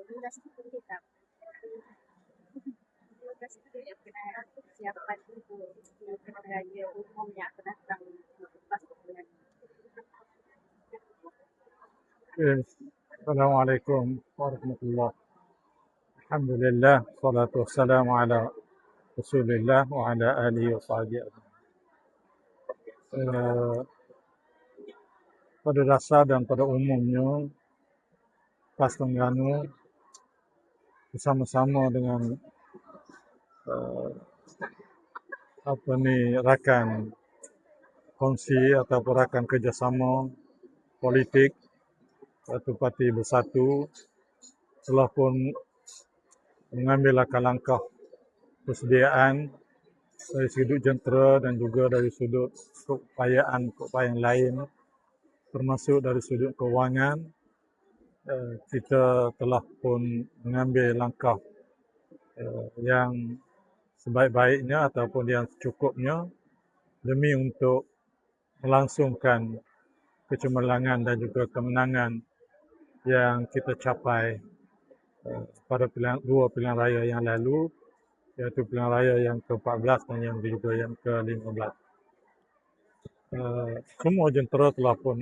durasi itu kita. Durasi itu dia kena siapkan untuk raya umumnya akan datang lepas bulan. Assalamualaikum warahmatullahi. Alhamdulillah, salatu wassalamu ala Rasulillah wa ala alihi wa sahbihi ajma'in. Pada dasar dan pada umumnya, PAS Terengganu bersama-sama dengan rakan kongsi ataupun rakan kerjasama politik atau parti bersatu telah pun mengambil langkah-langkah persediaan dari sudut jentera dan juga dari sudut keupayaan lain, termasuk dari sudut kewangan. Kita telah pun mengambil langkah yang sebaik-baiknya ataupun yang secukupnya demi untuk melangsungkan kecemerlangan dan juga kemenangan yang kita capai pada dua pilihan raya yang lalu, iaitu pilihan raya yang ke-14 dan yang juga yang ke-15. Semua jentera telah pun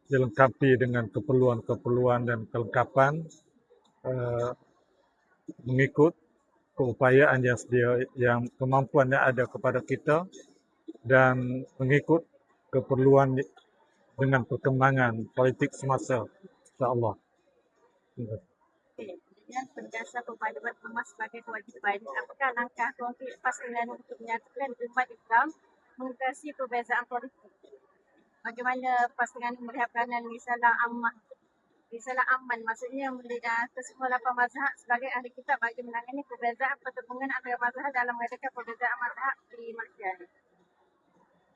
dilengkapi dengan keperluan-keperluan dan kelengkapan mengikut keupayaan yang kemampuan yang ada kepada kita dan mengikut keperluan dengan perkembangan politik semasa, insya-Allah. Dengan berdasar kepada emas sebagai kewajipan, apakah langkah konkret PAS Terengganu untuk menyatukan umat Islam mengatasi perbezaan politik? Bagaimana PAS Terengganu melihat peranan risalah aman, maksudnya kesemua 8 mazhab sebagai ahli kitab bagi menangani perbezaan pertemuan antara mazhab dalam mengadakan perbezaan mazhab di Malaysia ini?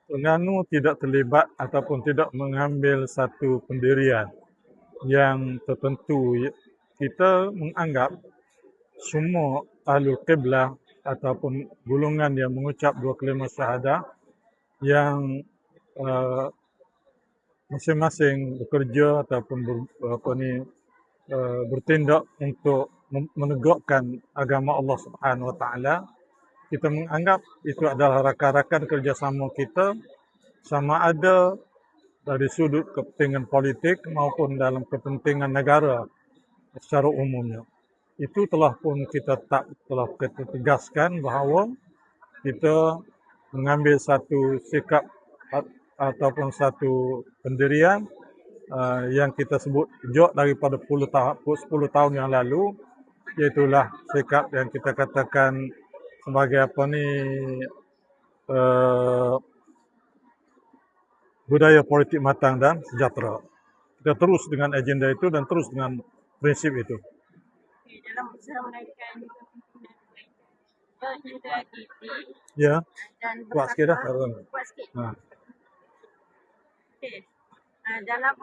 Terengganu tidak terlibat ataupun tidak mengambil satu pendirian yang tertentu. Kita menganggap semua ahlul qiblah ataupun golongan yang mengucap dua kalimah syahadah yang masing-masing bekerja ataupun bertindak untuk menegakkan agama Allah Subhanahu Wa Taala. Kita menganggap itu adalah rakan-rakan kerjasama kita, sama ada dari sudut kepentingan politik maupun dalam kepentingan negara secara umumnya. Itu telah pun kita tegaskan bahawa kita mengambil satu sikap ataupun satu pendirian yang kita sebut jauh daripada 10 tahun yang lalu, iaitulah sikap yang kita katakan sebagai budaya politik matang dan sejahtera. Kita terus dengan agenda itu dan terus dengan prinsip itu. Dalam usaha menaikkan integriti Ya, dan kuat sikit dah. dalam